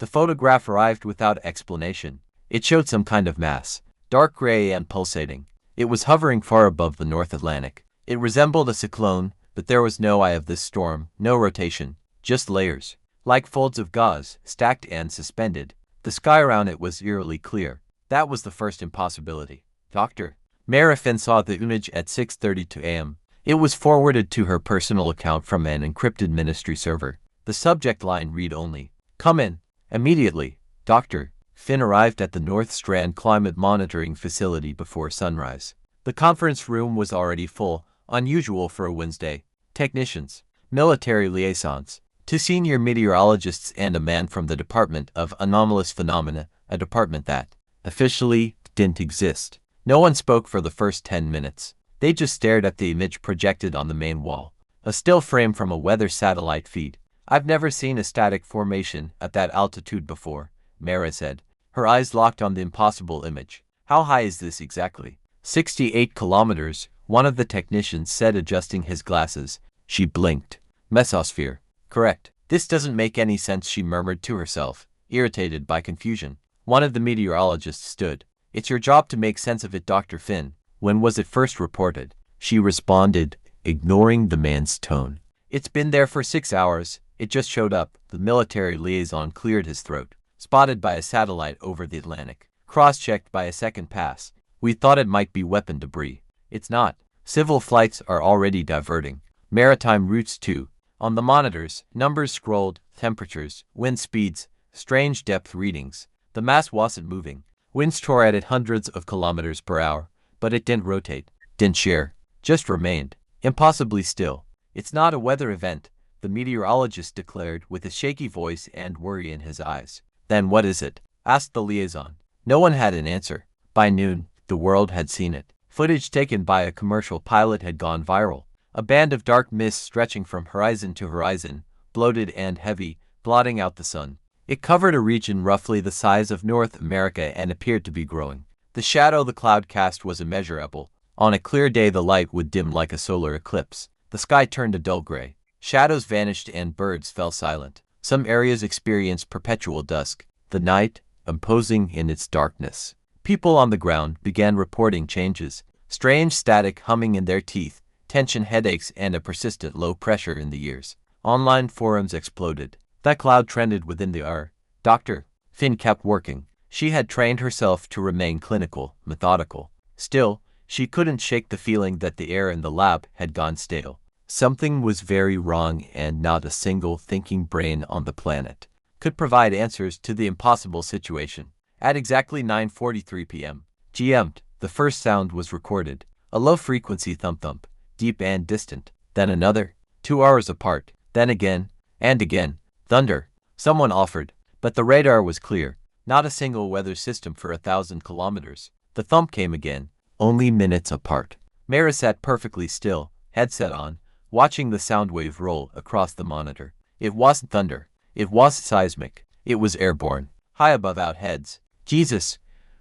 The photograph arrived without explanation. It showed some kind of mass, dark gray and pulsating. It was hovering far above the North Atlantic. It resembled a cyclone, but there was no eye of this storm, no rotation, just layers, like folds of gauze, stacked and suspended. The sky around it was eerily clear. That was the first impossibility. Dr. Mara Finn saw the image at 6:32 a.m. It was forwarded to her personal account from an encrypted ministry server. The subject line read only, "Come in." Immediately, Dr. Finn arrived at the North Strand climate monitoring facility before sunrise. The conference room was already full, unusual for a Wednesday. Technicians, military liaisons, two senior meteorologists and a man from the Department of Anomalous Phenomena, a department that, officially, didn't exist. No one spoke for the first 10 minutes. They just stared at the image projected on the main wall, a still frame from a weather satellite feed. "I've never seen a static formation at that altitude before," Mara said, her eyes locked on the impossible image. "How high is this exactly?" 68 kilometers, one of the technicians said, adjusting his glasses. She blinked. "Mesosphere. Correct. This doesn't make any sense," she murmured to herself, irritated by confusion. One of the meteorologists stood. "It's your job to make sense of it, Dr. Finn. When was it first reported?" She responded, ignoring the man's tone. "It's been there for 6 hours. It just showed up." The military liaison cleared his throat. "Spotted by a satellite over the Atlantic. Cross-checked by a second pass. We thought it might be weapon debris. It's not. Civil flights are already diverting. Maritime routes too." On the monitors, numbers scrolled, temperatures, wind speeds, strange depth readings. The mass wasn't moving. Winds tore at it hundreds of kilometers per hour, but it didn't rotate, didn't shear, just remained, impossibly still. "It's not a weather event," the meteorologist declared with a shaky voice and worry in his eyes. "Then what is it?" asked the liaison. No one had an answer. By noon, the world had seen it. Footage taken by a commercial pilot had gone viral. A band of dark mist stretching from horizon to horizon, bloated and heavy, blotting out the sun. It covered a region roughly the size of North America and appeared to be growing. The shadow the cloud cast was immeasurable. On a clear day the light would dim like a solar eclipse. The sky turned a dull gray. Shadows vanished and birds fell silent. Some areas experienced perpetual dusk, the night imposing in its darkness. People on the ground began reporting changes, strange static humming in their teeth, tension headaches and a persistent low pressure in the ears. Online forums exploded. That cloud trended within the hour. Dr. Finn kept working. She had trained herself to remain clinical, methodical. Still, she couldn't shake the feeling that the air in the lab had gone stale. Something was very wrong, and not a single thinking brain on the planet could provide answers to the impossible situation. At exactly 9:43 p.m. GMT, the first sound was recorded. A low-frequency thump-thump, deep and distant. Then another, 2 hours apart. Then again, and again. Thunder, someone offered, but the radar was clear. Not a single weather system for 1,000 kilometers. The thump came again, only minutes apart. Mara sat perfectly still, headset on, watching the sound wave roll across the monitor. It wasn't thunder. It wasn't seismic. It was airborne, high above our heads. "Jesus,"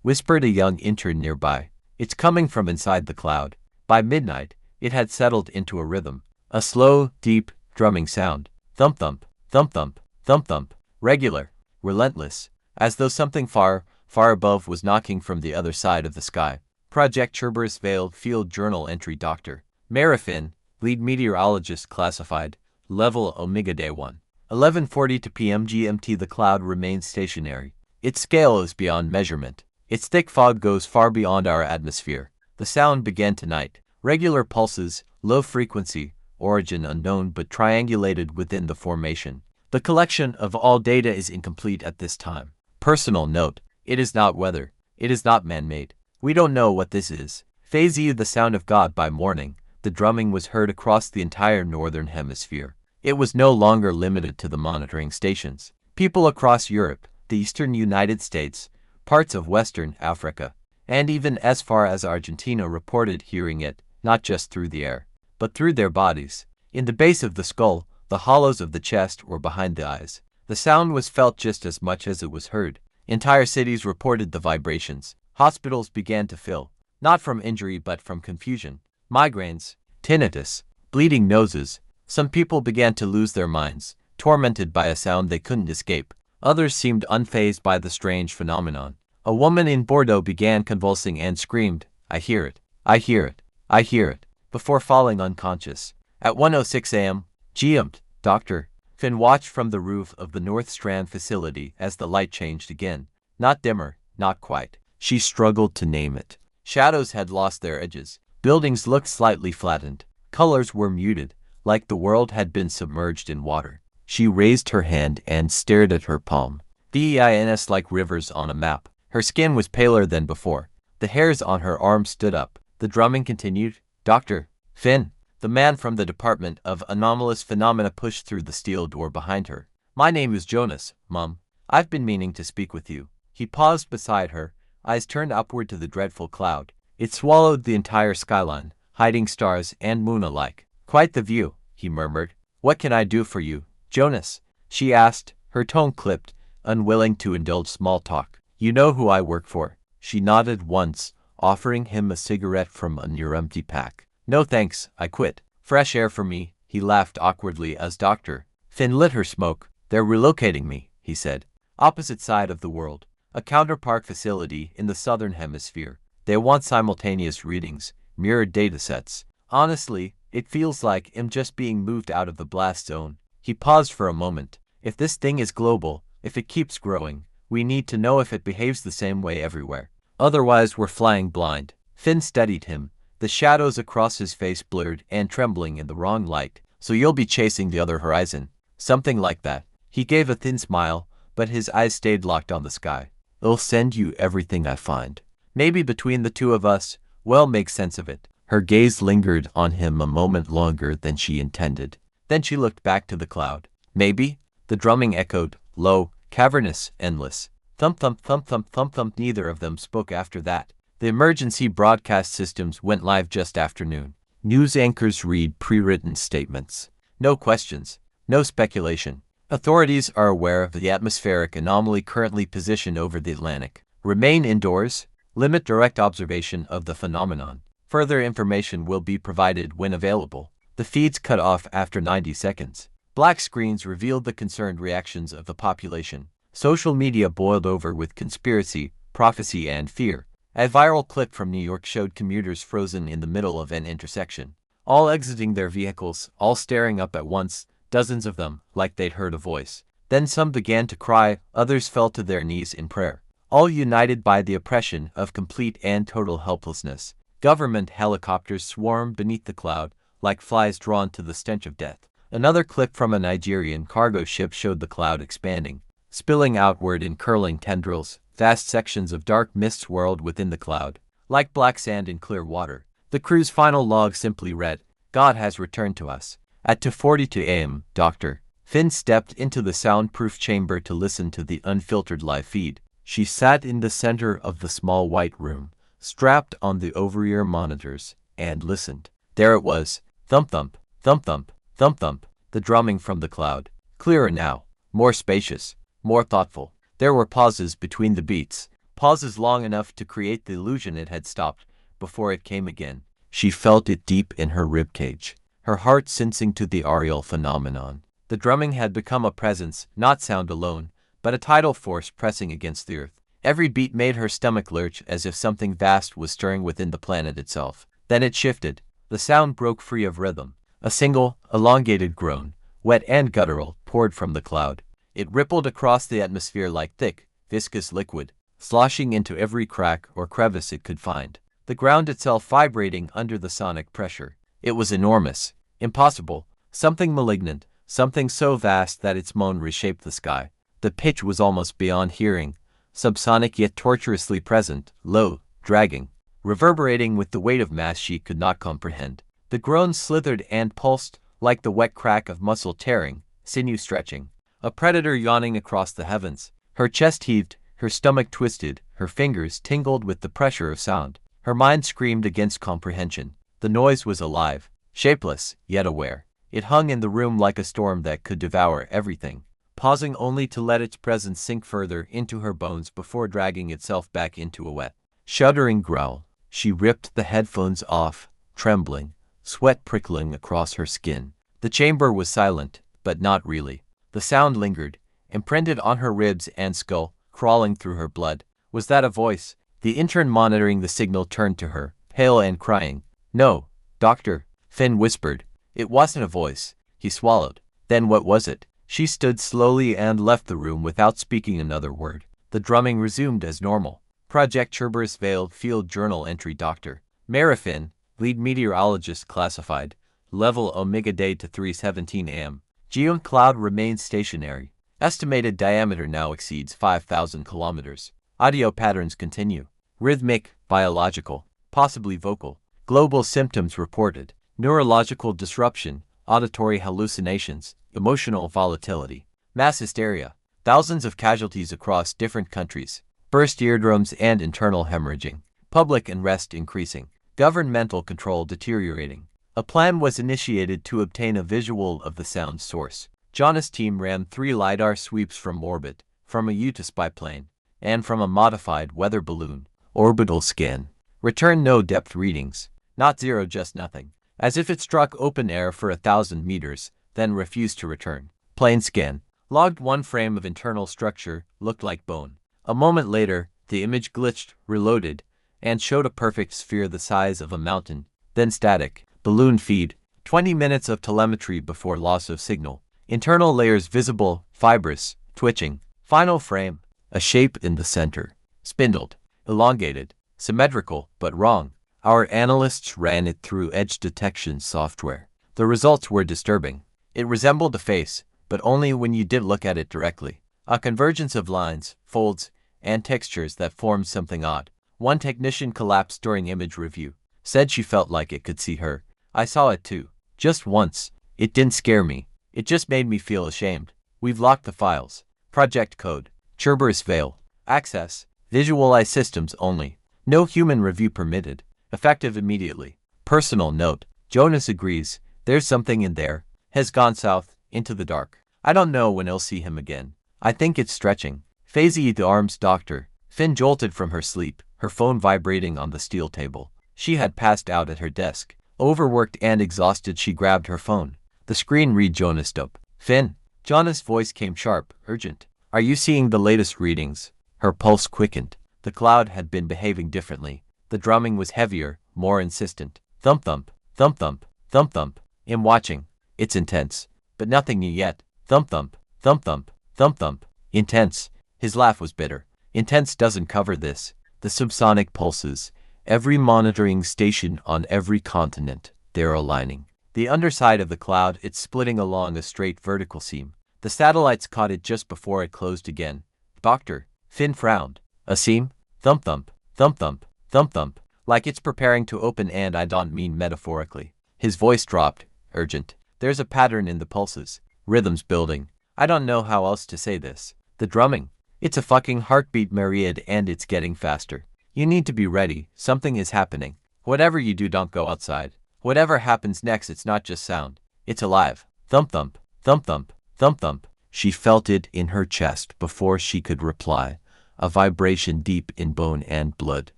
whispered a young intern nearby. "It's coming from inside the cloud." By midnight, it had settled into a rhythm, a slow, deep, drumming sound. Thump-thump, thump-thump, thump-thump, regular, relentless, as though something far, far above was knocking from the other side of the sky. Project Cerberus Veiled Field Journal entry. Dr. Mara Finn, lead meteorologist, classified, level Omega Day 1. 11:42 p.m. GMT. The cloud remains stationary. Its scale is beyond measurement. Its thick fog goes far beyond our atmosphere. The sound began tonight. Regular pulses, low frequency, origin unknown but triangulated within the formation. The collection of all data is incomplete at this time. Personal note: it is not weather. It is not man-made. We don't know what this is. Phase E, the sound of God. By morning, the drumming was heard across the entire northern hemisphere. It was no longer limited to the monitoring stations. People across Europe, the eastern United States, parts of Western Africa, and even as far as Argentina reported hearing it, not just through the air, but through their bodies. In the base of the skull, the hollows of the chest, or behind the eyes. The sound was felt just as much as it was heard. Entire cities reported the vibrations. Hospitals began to fill, not from injury but from confusion. Migraines, tinnitus, bleeding noses. Some people began to lose their minds, tormented by a sound they couldn't escape. Others seemed unfazed by the strange phenomenon. A woman in Bordeaux began convulsing and screamed, "I hear it! I hear it! I hear it!" before falling unconscious. At 1:06 a.m., "GM'd, Doctor." Finn watched from the roof of the North Strand facility as the light changed again. Not dimmer, not quite. She struggled to name it. Shadows had lost their edges. Buildings looked slightly flattened. Colors were muted, like the world had been submerged in water. She raised her hand and stared at her palm. Vines like rivers on a map. Her skin was paler than before. The hairs on her arms stood up. The drumming continued. "Dr. Finn." The man from the Department of Anomalous Phenomena pushed through the steel door behind her. "My name is Jonas, Mum. I've been meaning to speak with you." He paused beside her, eyes turned upward to the dreadful cloud. It swallowed the entire skyline, hiding stars and moon alike. "Quite the view," he murmured. "What can I do for you, Jonas?" she asked, her tone clipped, unwilling to indulge small talk. "You know who I work for." She nodded once, offering him a cigarette from a near-empty pack. "No thanks, I quit. Fresh air for me," he laughed awkwardly as Dr. Finn lit her smoke. "They're relocating me," he said. "Opposite side of the world. A counterpart facility in the southern hemisphere. They want simultaneous readings, mirrored datasets. Honestly, it feels like I'm just being moved out of the blast zone." He paused for a moment. "If this thing is global, if it keeps growing, we need to know if it behaves the same way everywhere. Otherwise, we're flying blind." Finn steadied him, the shadows across his face blurred and trembling in the wrong light. "So you'll be chasing the other horizon?" "Something like that." He gave a thin smile, but his eyes stayed locked on the sky. "I'll send you everything I find. Maybe between the two of us, we'll make sense of it." Her gaze lingered on him a moment longer than she intended. Then she looked back to the cloud. "Maybe?" The drumming echoed, low, cavernous, endless. Thump, thump, thump, thump, thump, thump. Neither of them spoke after that. The emergency broadcast systems went live just after noon. News anchors read pre-written statements. No questions. No speculation. "Authorities are aware of the atmospheric anomaly currently positioned over the Atlantic. Remain indoors. Limit direct observation of the phenomenon. Further information will be provided when available." The feeds cut off after 90 seconds. Black screens revealed the concerned reactions of the population. Social media boiled over with conspiracy, prophecy, and fear. A viral clip from New York showed commuters frozen in the middle of an intersection, all exiting their vehicles, all staring up at once, dozens of them, like they'd heard a voice. Then some began to cry, others fell to their knees in prayer, all united by the oppression of complete and total helplessness. Government helicopters swarmed beneath the cloud, like flies drawn to the stench of death. Another clip from a Nigerian cargo ship showed the cloud expanding, spilling outward in curling tendrils. Vast sections of dark mist swirled within the cloud, like black sand in clear water. The crew's final log simply read, "God has returned to us." At 2:42 a.m., Dr. Finn stepped into the soundproof chamber to listen to the unfiltered live feed. She sat in the center of the small white room, strapped on the over-ear monitors, and listened. There it was, thump thump, thump thump, thump thump, the drumming from the cloud. Clearer now, more spacious, more thoughtful. There were pauses between the beats, pauses long enough to create the illusion it had stopped before it came again. She felt it deep in her ribcage, her heart sensing to the aural phenomenon. The drumming had become a presence, not sound alone, but a tidal force pressing against the earth. Every beat made her stomach lurch as if something vast was stirring within the planet itself. Then it shifted. The sound broke free of rhythm. A single, elongated groan, wet and guttural, poured from the cloud. It rippled across the atmosphere like thick, viscous liquid, sloshing into every crack or crevice it could find. The ground itself vibrating under the sonic pressure. It was enormous, impossible, something malignant, something so vast that its moan reshaped the sky. The pitch was almost beyond hearing, subsonic yet tortuously present, low, dragging, reverberating with the weight of mass she could not comprehend. The groans slithered and pulsed like the wet crack of muscle tearing, sinew stretching. A predator yawning across the heavens. Her chest heaved, her stomach twisted, her fingers tingled with the pressure of sound. Her mind screamed against comprehension. The noise was alive, shapeless, yet aware. It hung in the room like a storm that could devour everything, pausing only to let its presence sink further into her bones before dragging itself back into a wet, shuddering growl. She ripped the headphones off, trembling, sweat prickling across her skin. The chamber was silent, but not really. The sound lingered, imprinted on her ribs and skull, crawling through her blood. Was that a voice? The intern monitoring the signal turned to her, pale and crying. "No, doctor," Finn whispered. "It wasn't a voice." He swallowed. "Then what was it?" She stood slowly and left the room without speaking another word. The drumming resumed as normal. Project Cerberus Veiled Field Journal entry Dr. Marifin, lead meteorologist classified. Level Omega Day to 3:17 am. Geom cloud remains stationary. Estimated diameter now exceeds 5,000 kilometers. Audio patterns continue. Rhythmic, biological, possibly vocal. Global symptoms reported. Neurological disruption, auditory hallucinations, emotional volatility. Mass hysteria. Thousands of casualties across different countries. Burst eardrums and internal hemorrhaging. Public unrest increasing. Governmental control deteriorating. A plan was initiated to obtain a visual of the sound source. Jonas' team ran 3 LiDAR sweeps from orbit, from a U-2 spy plane, and from a modified weather balloon. Orbital scan. Return no depth readings. Not zero, just nothing. As if it struck open air for 1,000 meters, then refused to return. Plane scan. Logged 1 frame of internal structure, looked like bone. A moment later, the image glitched, reloaded, and showed a perfect sphere the size of a mountain. Then static. Balloon feed. 20 minutes of telemetry before loss of signal. Internal layers visible, fibrous, twitching. Final frame. A shape in the center. Spindled. Elongated. Symmetrical, but wrong. Our analysts ran it through edge detection software. The results were disturbing. It resembled a face, but only when you did look at it directly. A convergence of lines, folds, and textures that formed something odd. One technician collapsed during image review. Said she felt like it could see her. I saw it too. Just once. It didn't scare me. It just made me feel ashamed. We've locked the files. Project code. Cerberus Veil. Access. Visualize systems only. No human review permitted. Effective immediately. Personal note. Jonas agrees. There's something in there. Has gone south, into the dark. I don't know when I'll see him again. I think it's stretching. Phasey the arms doctor. Finn jolted from her sleep, her phone vibrating on the steel table. She had passed out at her desk. Overworked and exhausted, she grabbed her phone. The screen read Jonas up. Finn. Jonas' voice came sharp, urgent. Are you seeing the latest readings? Her pulse quickened. The cloud had been behaving differently. The drumming was heavier, more insistent. Thump thump, thump thump, thump thump. I'm watching. It's intense. But nothing new yet. Thump thump, thump thump, thump thump. Intense. His laugh was bitter. Intense doesn't cover this. The subsonic pulses. Every monitoring station on every continent. They're aligning. The underside of the cloud, it's splitting along a straight vertical seam. The satellites caught it just before it closed again. Doctor. Finn frowned. A seam? Thump thump, thump thump, thump thump. Like it's preparing to open, and I don't mean metaphorically. His voice dropped, urgent. There's a pattern in the pulses. Rhythms building. I don't know how else to say this. The drumming. It's a fucking heartbeat myriad, and it's getting faster. You need to be ready. Something is happening. Whatever you do, don't go outside. Whatever happens next, it's not just sound. It's alive. Thump thump, thump thump, thump thump. She felt it in her chest before she could reply. A vibration deep in bone and blood.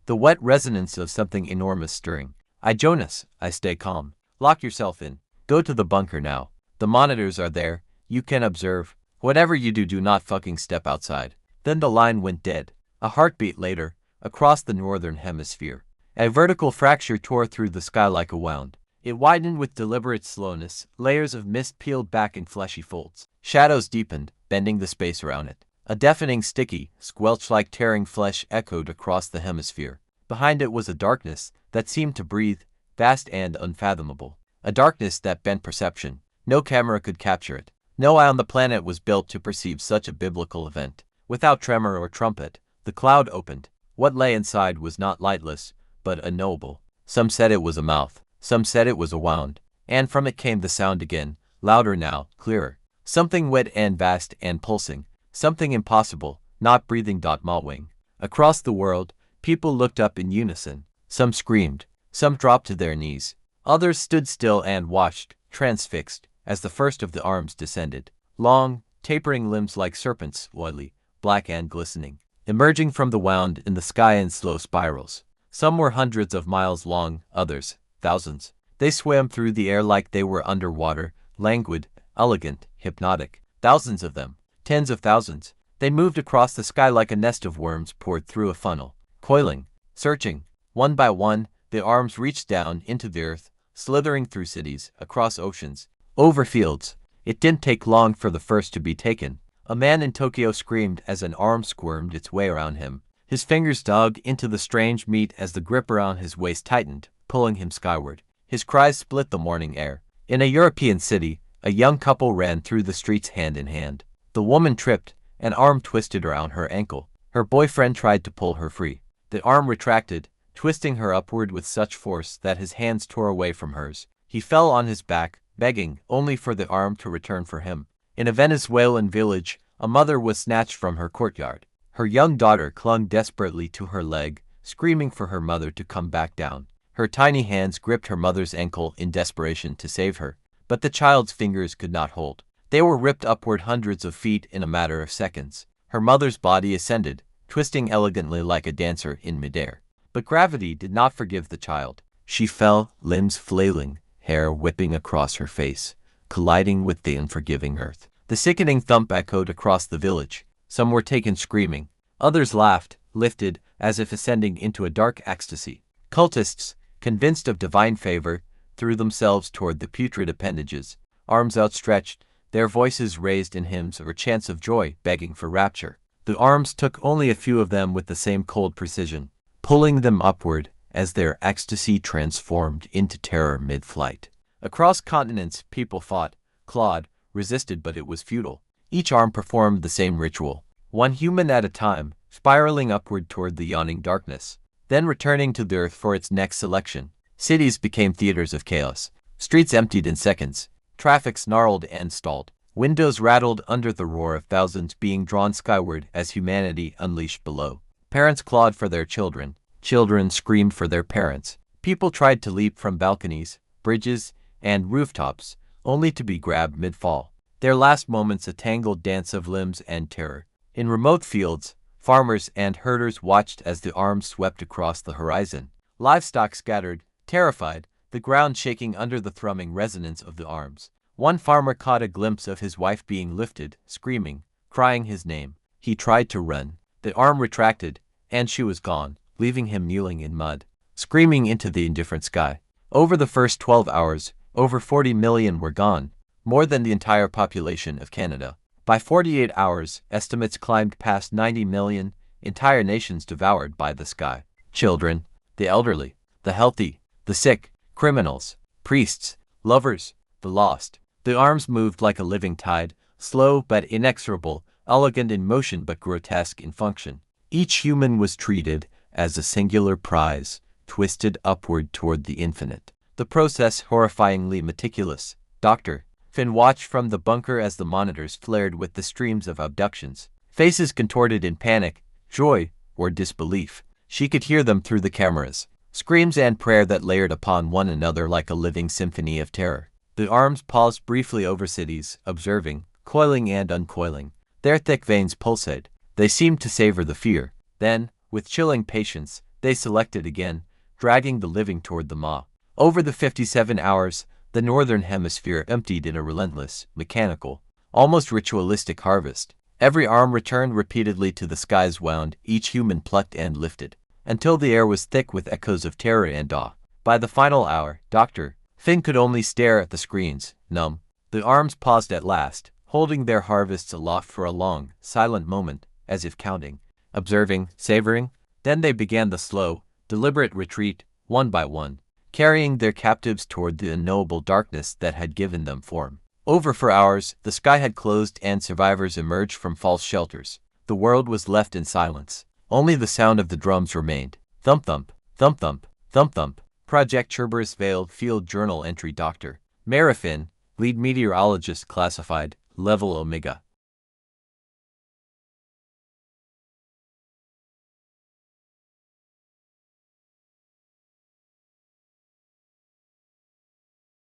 The wet resonance of something enormous stirring. Jonas, I stay calm. Lock yourself in. Go to the bunker now. The monitors are there. You can observe. Whatever you do, do not fucking step outside. Then the line went dead. A heartbeat later, across the northern hemisphere, a vertical fracture tore through the sky like a wound. It widened with deliberate slowness. Layers of mist peeled back in fleshy folds. Shadows deepened, bending the space around it. A deafening, sticky, squelch-like tearing flesh echoed across the hemisphere. Behind it was a darkness that seemed to breathe, vast and unfathomable. A darkness that bent perception. No camera could capture it. No eye on the planet was built to perceive such a biblical event. Without tremor or trumpet, the cloud opened. What lay inside was not lightless, but unknowable. Some said it was a mouth. Some said it was a wound. And from it came the sound again, louder now, clearer. Something wet and vast and pulsing. Something impossible, not breathing. Malwing. Across the world, people looked up in unison. Some screamed. Some dropped to their knees. Others stood still and watched, transfixed, as the first of the arms descended. Long, tapering limbs like serpents, oily, black and glistening, emerging from the wound in the sky in slow spirals. Some were hundreds of miles long, others, thousands. They swam through the air like they were underwater, languid, elegant, hypnotic. Thousands of them. tens of thousands. They moved across the sky like a nest of worms poured through a funnel, coiling, searching. One by one, the arms reached down into the earth, slithering through cities, across oceans, over fields. It didn't take long for the first to be taken. A man in Tokyo screamed as an arm squirmed its way around him. His fingers dug into the strange meat as the grip around his waist tightened, pulling him skyward. His cries split the morning air. In a European city, a young couple ran through the streets hand in hand. The woman tripped, an arm twisted around her ankle. Her boyfriend tried to pull her free. The arm retracted, twisting her upward with such force that his hands tore away from hers. He fell on his back, begging only for the arm to return for him. In a Venezuelan village, a mother was snatched from her courtyard. Her young daughter clung desperately to her leg, screaming for her mother to come back down. Her tiny hands gripped her mother's ankle in desperation to save her, but the child's fingers could not hold. They were ripped upward hundreds of feet in a matter of seconds. Her mother's body ascended, twisting elegantly like a dancer in midair. But gravity did not forgive the child. She fell, limbs flailing, hair whipping across her face, colliding with the unforgiving earth. The sickening thump echoed across the village. Some were taken screaming. Others laughed, lifted, as if ascending into a dark ecstasy. Cultists, convinced of divine favor, threw themselves toward the putrid appendages, arms outstretched, their voices raised in hymns or chants of joy, begging for rapture. The arms took only a few of them with the same cold precision, pulling them upward as their ecstasy transformed into terror mid-flight. Across continents, people fought, clawed, resisted, but it was futile. Each arm performed the same ritual, one human at a time, spiraling upward toward the yawning darkness, then returning to the earth for its next selection. Cities became theaters of chaos. Streets emptied in seconds. Traffic snarled and stalled. Windows rattled under the roar of thousands being drawn skyward as humanity unleashed below. Parents clawed for their children. Children screamed for their parents. People tried to leap from balconies, bridges, and rooftops, only to be grabbed mid-fall. Their last moments a tangled dance of limbs and terror. In remote fields, farmers and herders watched as the arms swept across the horizon. Livestock scattered, terrified, the ground shaking under the thrumming resonance of the arms. One farmer caught a glimpse of his wife being lifted, screaming, crying his name. He tried to run. The arm retracted, and she was gone, leaving him kneeling in mud, screaming into the indifferent sky. Over the first 12 hours, over 40 million were gone, more than the entire population of Canada. By 48 hours, estimates climbed past 90 million, entire nations devoured by the sky. Children, the elderly, the healthy, the sick, criminals, priests, lovers, the lost. The arms moved like a living tide, slow but inexorable, elegant in motion but grotesque in function. Each human was treated as a singular prize, twisted upward toward the infinite. The process horrifyingly meticulous. Dr. Finn watched from the bunker as the monitors flared with the streams of abductions. Faces contorted in panic, joy, or disbelief. She could hear them through the cameras. Screams and prayer that layered upon one another like a living symphony of terror. The arms paused briefly over cities, observing, coiling and uncoiling. Their thick veins pulsated. They seemed to savor the fear. Then, with chilling patience, they selected again, dragging the living toward the maw. Over the 57 hours, the northern hemisphere emptied in a relentless, mechanical, almost ritualistic harvest. Every arm returned repeatedly to the skies wound, each human plucked and lifted, until the air was thick with echoes of terror and awe. By the final hour, Dr. Finn could only stare at the screens, numb. The arms paused at last, holding their harvests aloft for a long, silent moment, as if counting, observing, savoring. Then they began the slow, deliberate retreat, one by one, carrying their captives toward the unknowable darkness that had given them form. Over for hours, the sky had closed and survivors emerged from false shelters. The world was left in silence. Only the sound of the drums remained. Thump-thump, thump-thump, thump-thump. Project Cerberus Veiled Field Journal entry Dr. Marifin, lead meteorologist classified, level Omega.